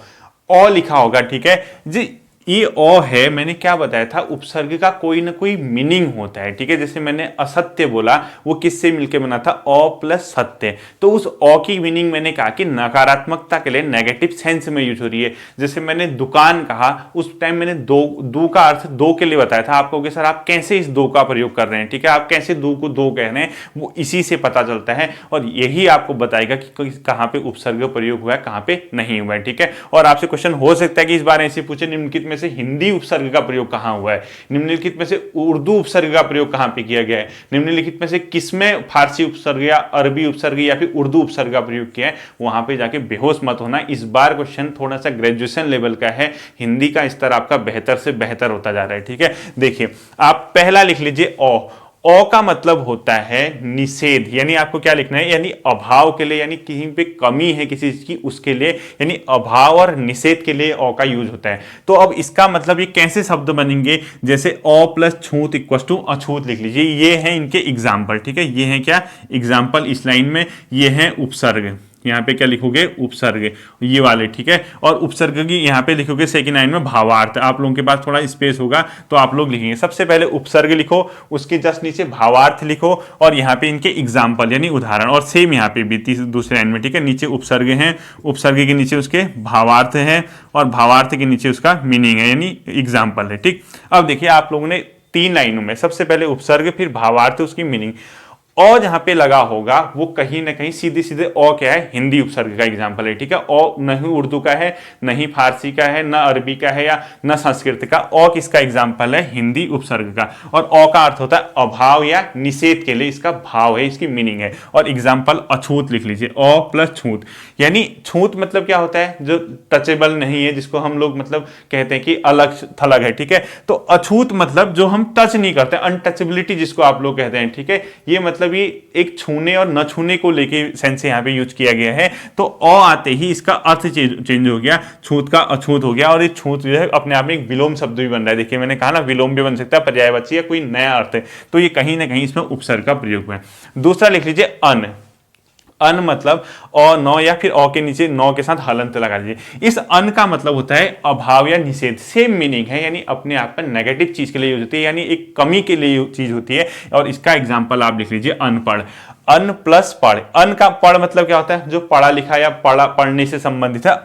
अ लिखा होगा, ठीक है जी। ये अ है, मैंने क्या बताया था, उपसर्ग का कोई ना कोई मीनिंग होता है, ठीक है। जैसे मैंने असत्य बोला, वो किससे मिलके बना था, अ प्लस सत्य। तो उस अ की मीनिंग मैंने कहा कि नकारात्मकता के लिए, नेगेटिव सेंस में यूज हो रही है। जैसे मैंने दुकान कहा, उस टाइम मैंने दो का अर्थ दो के लिए बताया था आपको कि सर आप कैसे इस दो का प्रयोग कर रहे हैं, ठीक है, आप कैसे दो को दो कह रहे हैं, वो इसी से पता चलता है। और यही आपको बताएगा कि कहां पे उपसर्ग प्रयोग हुआ है, कहां पे नहीं हुआ है, ठीक है। और आपसे क्वेश्चन हो सकता है कि इस बार ऐसे पूछे, निम्नलिखित में से हिंदी उपसर्ग का प्रयोग कहां हुआ है, निम्नलिखित में से उर्दू उपसर्ग का प्रयोग कहां पे किया गया है, निम्नलिखित में से किसमें फारसी उपसर्ग या अरबी उपसर्ग या फिर उर्दू उपसर्ग का प्रयोग किया है। वहां पे जाके बेहोश मत होना। इस बार क्वेश्चन थोड़ा सा ग्रेजुएशन लेवल का है, हिंदी का स्तर आपका बेहतर से बेहतर होता जा रहा है, ठीक है। देखिए आप पहला लिख लीजिए अ का मतलब होता है निषेध, यानी आपको क्या लिखना है, यानी अभाव के लिए, यानी कहीं पे कमी है किसी चीज की उसके लिए, यानी अभाव और निषेध के लिए अ का यूज होता है। तो अब इसका मतलब ये कैसे शब्द बनेंगे, जैसे अ प्लस छूत इक्वल टू अछूत लिख लीजिए। ये है इनके एग्जाम्पल, ठीक है, ये है क्या एग्जाम्पल इस लाइन में, ये है उपसर्ग। यहाँ पे क्या लिखोगे, उपसर्ग, ये वाले, ठीक है। और उपसर्ग की यहाँ पे लिखोगे सेकंड लाइन में भावार्थ। आप लोगों के पास थोड़ा स्पेस होगा तो आप लोग लिखेंगे, सबसे पहले उपसर्ग लिखो, उसके जस्ट नीचे भावार्थ लिखो, और यहाँ पे इनके एग्जाम्पल यानी उदाहरण, और सेम यहाँ पे भी दूसरे लाइन में, ठीक है, नीचे उपसर्ग है, उपसर्ग के नीचे उसके भावार्थ है, और भावार्थ के नीचे उसका मीनिंग है यानी एग्जाम्पल है, ठीक। अब देखिए आप लोगों ने 3 लाइनों में सबसे पहले उपसर्ग, फिर भावार्थ, उसकी मीनिंग, और जहां पे लगा होगा वो कहीं ना कहीं सीधे सीधे अ क्या है, हिंदी उपसर्ग का एग्जाम्पल है, ठीक है। अ नहीं उर्दू का है, नहीं फारसी का है, ना अरबी का है, या न संस्कृत का। अ किसका एग्जाम्पल है, हिंदी उपसर्ग का। और अ का अर्थ होता है अभाव या निषेध के लिए, इसका भाव है, इसकी मीनिंग है। और एग्जाम्पल अछूत लिख लीजिए, अ प्लस छूत, यानी छूत मतलब क्या होता है, जो टचेबल नहीं है, जिसको हम लोग मतलब कहते हैं कि अलग थलग है, ठीक है। तो अछूत मतलब जो हम टच नहीं करते, अनटचेबिलिटी जिसको आप लोग कहते हैं, ठीक है। ये मतलब ये एक छूने और न छूने को लेके सेंस यहाँ पे यूज किया गया है। तो अ आते ही इसका अर्थ चेंज हो गया, छूत का अछूत हो गया। और ये छूत जो है अपने आप में एक विलोम शब्द भी बन रहा है। देखिए मैंने कहा ना, विलोम भी बन सकता है, पर्यायवाची या कोई नया अर्थ है। तो ये कहीं ना कहीं इसमें उपसर्ग का प्रयोग हुआ है। दूसरा लिख लीजिए अन। अन मतलब अ नौ, या फिर अ के नीचे नौ के साथ हलंत लगा लीजिए। इस अन का मतलब होता है अभाव या निषेध, सेम मीनिंग है, यानी अपने आप में नेगेटिव चीज के लिए यूज होती है, यानी एक कमी के लिए चीज होती है। और इसका एग्जांपल आप लिख लीजिए अनपढ़। अन प्लस पढ़, अन का पढ़ मतलब क्या होता है, जो पढ़ा लिखा या पढ़ने से संबंधित है,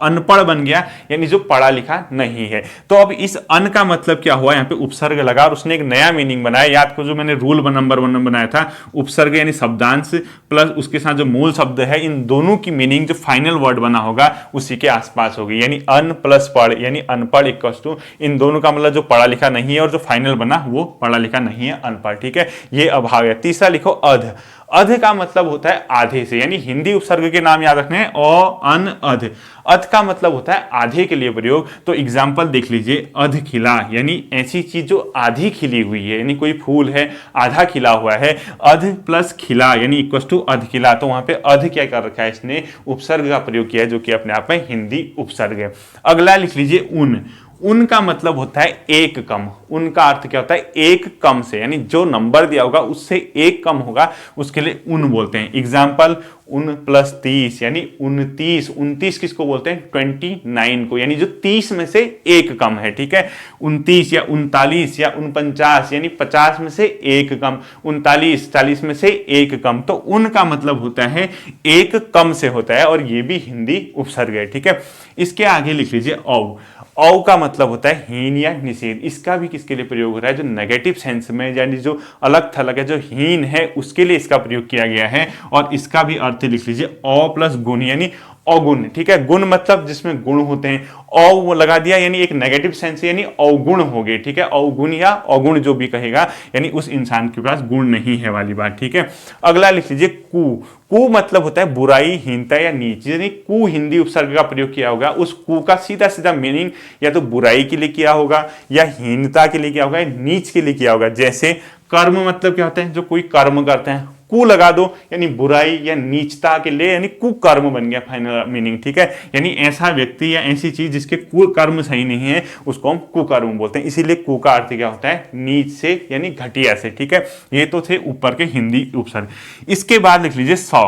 अनपढ़ बन गया, यानी जो पढ़ा लिखा नहीं है। तो अब इस अन का मतलब क्या हुआ, यहाँ पे उपसर्ग लगा और उसने एक नया मीनिंग बनाया। याद करो जो मैंने रूल नंबर 1 बनाया था, उपसर्ग यानी शब्दांश प्लस उसके साथ जो मूल शब्द है, इन दोनों की मीनिंग जो फाइनल वर्ड बना होगा उसी के आसपास होगी। यानी अन प्लस पढ़ यानी अनपढ़ इक्वल टू इन दोनों का मतलब जो पढ़ा लिखा नहीं है, और जो फाइनल बना वो पढ़ा लिखा नहीं है, अनपढ़, ठीक है। ये अभाव है। तीसरा लिखो अध। अध का मतलब होता है आधे से, यानी हिंदी उपसर्ग के नाम याद रखने हैं, अ अन अध। अध का मतलब होता है आधे के लिए प्रयोग। तो एग्जाम्पल देख लीजिए, अध खिला, यानी ऐसी चीज जो आधी खिली हुई है, यानी कोई फूल है आधा खिला हुआ है। अध प्लस खिला यानी इक्वल टू अध खिला। तो वहां पे अध क्या कर रखा है, इसने उपसर्ग का प्रयोग किया है, जो कि अपने आप में हिंदी उपसर्ग है। अगला लिख लीजिए उन। उन का मतलब होता है एक कम। उन का अर्थ क्या होता है, एक कम से, यानी जो नंबर दिया होगा उससे एक कम होगा, उसके लिए उन बोलते हैं। एग्जाम्पल उन प्लस 30 यानी 29। 29 किसको बोलते हैं, 29 को, यानी जो 30 में से एक कम है, ठीक है। 29 या 39 या 49 यानी 50 में से एक कम। 39 40 में से एक कम। तो उन का मतलब होता है एक कम से होता है, और ये भी हिंदी उपसर्ग है, ठीक है। इसके आगे लिख लीजिए औ। औ का मतलब होता है हीन या निषेध। इसका भी किसके लिए प्रयोग हो रहा है, जो नेगेटिव सेंस में, यानी जो अलग थलग है, जो हीन है, उसके लिए इसका प्रयोग किया गया है। और इसका भी अर्थ लिख लीजिए अ प्लस गुण यानी अवगुण, ठीक है। गुण मतलब जिसमें गुण होते हैं, अ लगा दिया यानी एक नेगेटिव सेंस, यानी अवगुण हो गए, ठीक है। अवगुण या अवगुण जो भी कहेगा, यानी उस इंसान के पास गुण नहीं है वाली बात, ठीक है। अगला लिख लीजिए कु। कु मतलब होता है बुराई, हीनता या नीच, यानी कु हिंदी उपसर्ग का प्रयोग किया होगा। उस कु का सीधा सीधा मीनिंग या तो बुराई के लिए किया होगा, या हीनता के लिए किया होगा, या नीच के लिए किया होगा। जैसे कर्म मतलब क्या होता है, जो कोई कर्म करते हैं, कु लगा दो यानी बुराई या नीचता के लिए, यानी कुकर्म बन गया फाइनल मीनिंग, ठीक है। यानी ऐसा व्यक्ति या ऐसी चीज जिसके कुकर्म सही नहीं है, उसको हम कुकर्म बोलते हैं। इसीलिए कु का अर्थ क्या होता है, नीच से यानी घटिया से, ठीक है। ये तो थे ऊपर के हिंदी उपसर्ग। इसके बाद लिख लीजिए सौ।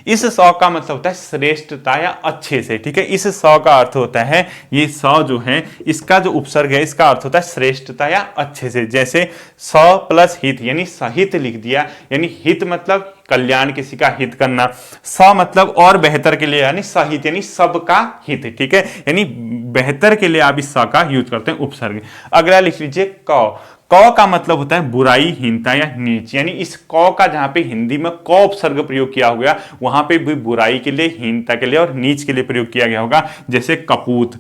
इस सौ का मतलब होता है श्रेष्ठता या अच्छे से, ठीक है। इस सौ का अर्थ होता है, ये सौ जो है इसका जो उपसर्ग है इसका अर्थ होता है श्रेष्ठता या अच्छे से। जैसे सौ प्लस हित यानी सहित लिख दिया, यानी हित मतलब कल्याण, किसी का हित करना। स मतलब और बेहतर के लिए यानी सहित यानी सबका हित, ठीक है, यानी बेहतर के लिए आप इस स का यूज करते हैं उपसर्ग। अगला लिख लीजिए क। क का मतलब होता है बुराई, हीनता या नीच, यानी इस क का जहां पे हिंदी में क उपसर्ग प्रयोग किया होगा वहां पे भी बुराई के लिए, हीनता के लिए और नीच के लिए प्रयोग किया गया होगा। जैसे कपूत,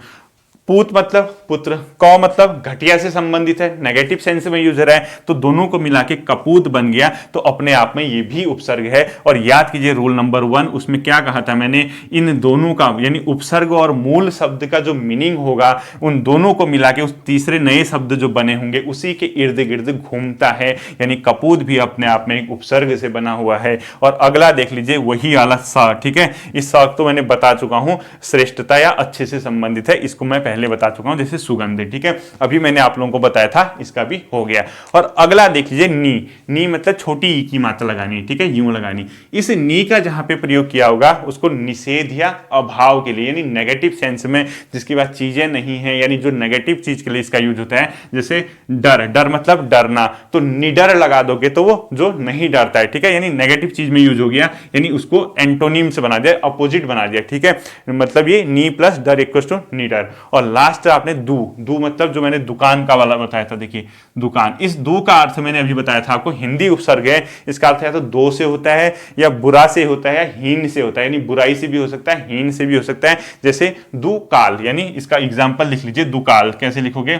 पूत मतलब पुत्र, क मतलब घटिया से संबंधित है, नेगेटिव सेंस में यूज हो रहा है, तो दोनों को मिला के कपूत बन गया, तो अपने आप में ये भी उपसर्ग है। और याद कीजिए रूल नंबर 1, उसमें क्या कहा था मैंने, इन दोनों का यानी उपसर्ग और मूल शब्द का जो मीनिंग होगा उन दोनों को मिला के उस तीसरे नए शब्द जो बने होंगे उसी के इर्द गिर्द घूमता है, यानी कपूत भी अपने आप में एक उपसर्ग से बना हुआ है। और अगला देख लीजिए वही वाला स, ठीक है, इस स तो मैंने बता चुका हूं श्रेष्ठता या अच्छे से संबंधित है, इसको मैं पहले बता चुका हूं। जैसे सुगंधित, ठीक है, अभी मैंने आप लोगों को बताया था, इसका भी हो गया। और अगला देख लीजिए नी। नी मतलब छोटी ई की मात्रा लगानी, ठीक है, यूं लगानी। इस नी का जहां पे प्रयोग किया होगा उसको निषेध या अभाव के लिए, यानी नेगेटिव सेंस में, जिसके बाद चीजें नहीं है, यानी जो नेगेटिव चीज के लिए इसका यूज होता है। जैसे डर, डर मतलब डरना, तो निडर लगा दोगे तो वो जो नहीं डरता है, ठीक है, यानी नेगेटिव चीज में यूज हो गया, यानी उसको एंटोनिम से बना दिया, अपोजिट बना दिया, ठीक है, मतलब ये नी प्लस डर इक्वल्स टू निडर। और लास्ट आपने दू, दू मतलब जो मैंने दुकान का वाला बताया था, देखिए दुकान, इस दू का अर्थ मैंने अभी बताया था आपको, हिंदी उपसर्ग है, इसका अर्थ या तो दो से होता है या बुरा से होता है या हीन से होता है, यानी बुराई से भी हो सकता है, हीन से भी हो सकता है। जैसे दुकाल, यानी इसका एग्जाम्पल लिख लीजिए, दुकाल कैसे लिखोगे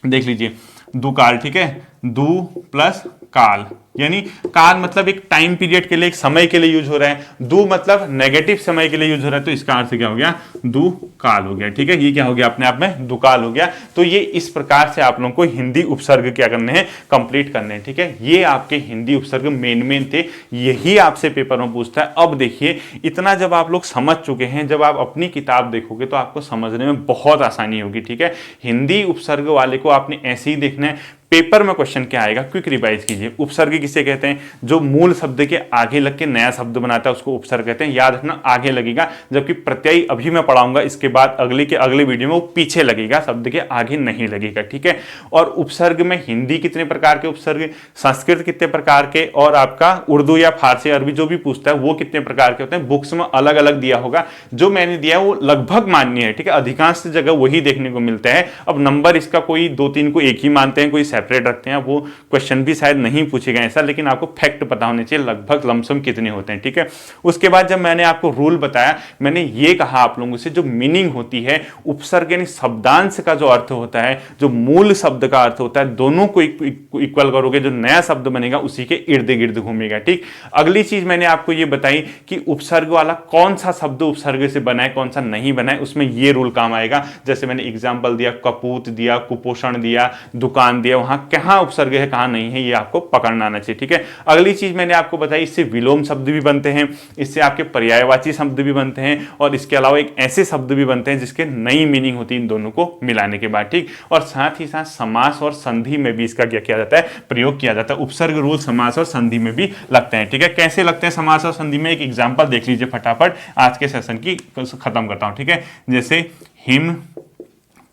देख लीजिए, दुकाल, ठीक है, दू प्लस काल, यानी काल मतलब एक टाइम पीरियड के लिए, एक समय के लिए यूज हो रहा है, दू मतलब नेगेटिव समय के लिए यूज हो रहा है, तो इसका अर्थ क्या हो गया, दू काल हो गया, ठीक है, ये क्या हो गया अपने आप में दुकाल हो गया। तो ये इस प्रकार से आप लोगों को हिंदी उपसर्ग क्या करने हैं, कंप्लीट करने हैं, ठीक है। ये आपके हिंदी उपसर्ग मेन थे, यही आपसे पेपर में पूछता है। अब देखिए इतना जब आप लोग समझ चुके हैं, जब आप अपनी किताब देखोगे तो आपको समझने में बहुत आसानी होगी, ठीक है। हिंदी उपसर्ग वाले को आपने ऐसे ही देखना है, पेपर में क्वेश्चन क्या आएगा, क्विक रिवाइज कीजिए। उपसर्ग किसे कहते हैं, जो मूल शब्द के आगे लग के नया शब्द बनाता है उसको उपसर्ग कहते हैं, याद रखना आगे लगेगा, जबकि प्रत्यय अभी मैं पढ़ाऊंगा, इसके बाद अगले के अगले वीडियो में वो पीछे लगेगा, शब्द के आगे नहीं लगेगा, ठीक है। और उपसर्ग में हिंदी कितने प्रकार के उपसर्ग, संस्कृत कितने प्रकार के, और आपका उर्दू या फारसी अरबी जो भी पूछता है वो कितने प्रकार के होते हैं, बुक्स में अलग अलग दिया होगा, जो मैंने दिया है वो लगभग मान्य है, ठीक है, अधिकांश जगह वही देखने को मिलता है। अब नंबर इसका कोई 2-3 को एक ही मानते हैं, कोई सेपरेट रखते हैं, वो क्वेश्चन भी शायद नहीं पूछेगा ऐसा, लेकिन आपको फैक्ट पता होने चाहिए लगभग लमसम कितने होते हैं, ठीक है। उसके बाद जब मैंने आपको रूल बताया, मैंने ये कहा आप लोगों से जो मीनिंग होती है उपसर्ग यानी शब्दांश का जो अर्थ होता है, जो मूल शब्द का अर्थ होता है, दोनों को इक्वल करोगे, जो नया शब्द बनेगा उसी के इर्द गिर्द घूमेगा, ठीक। अगली चीज मैंने आपको ये बताई कि उपसर्ग वाला कौन सा शब्द उपसर्ग से बना है, कौन सा नहीं बना है, उसमें ये रूल काम आएगा। जैसे मैंने एग्जाम्पल दिया, कपूत दिया, कुपोषण दिया, दुकान दिया, वहां कहां उपसर्ग है कहां नहीं है, ये आपको पकड़ना आना चाहिए, ठीक है। अगली चीज मैंने आपको बताई, इससे विलोम शब्द भी बनते हैं, इससे आपके पर्यायवाची शब्द भी बनते हैं, और इसके अलावा एक ऐसे शब्द भी बनते हैं जिसके नई मीनिंग होती है इन दोनों को मिलाने के बाद, ठीक। और साथ ही साथ समास और संधि में भी इसका क्या किया जाता है, प्रयोग किया जाता है। उपसर्ग रूल समास और संधि में भी लगते हैं, ठीक है। कैसे लगते हैं समास और संधि में, एक एग्जाम्पल देख लीजिए फटाफट, आज के सेशन की खत्म करता हूं, ठीक है। जैसे हिम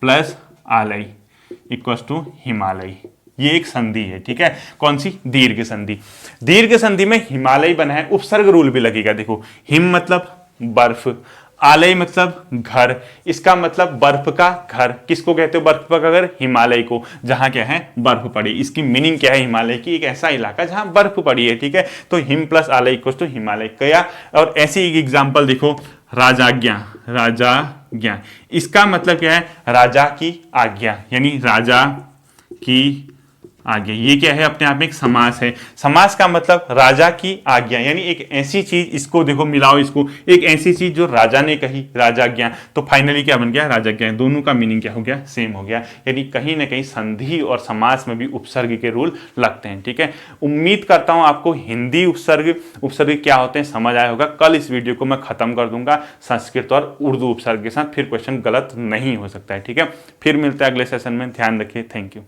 प्लस आलय इक्वल्स टू हिमालय, ये एक संधि है, ठीक है, कौन सी, दीर्घ संधि। दीर्घ संधि में हिमालय बना है, उपसर्ग रूल भी लगेगा, देखो हिम मतलब बर्फ, आलय मतलब घर, इसका मतलब बर्फ का घर, किसको कहते हो बर्फ का घर, हिमालय को, जहां क्या है बर्फ पड़ी। इसकी मीनिंग क्या है हिमालय की, एक ऐसा इलाका जहां बर्फ पड़ी है, ठीक है। तो हिम प्लस आलय इक्वल्स टू हिमालय कया। और ऐसी एक एग्जांपल देखो, राजाज्ञा, राजाज्ञा, इसका मतलब क्या है, राजा की आज्ञा, यानी राजा की आज्ञा, ये क्या है अपने आप में एक समास है। समास का मतलब राजा की आज्ञा, यानी एक ऐसी चीज, इसको देखो मिलाओ, इसको एक ऐसी चीज जो राजा ने कही, राजाज्ञा, तो फाइनली क्या बन गया, राजाज्ञा। दोनों का मीनिंग क्या हो गया, सेम हो गया, यानी कहीं ना कहीं संधि और समास में भी उपसर्ग के रूल लगते हैं, ठीक है। उम्मीद करता हूं आपको हिंदी उपसर्ग क्या होते हैं समझ आया होगा। कल इस वीडियो को मैं खत्म कर दूंगा संस्कृत और उर्दू उपसर्ग के साथ, फिर क्वेश्चन गलत नहीं हो सकता है, ठीक है। फिर मिलते हैं अगले सेशन में, ध्यान रखिए, थैंक यू।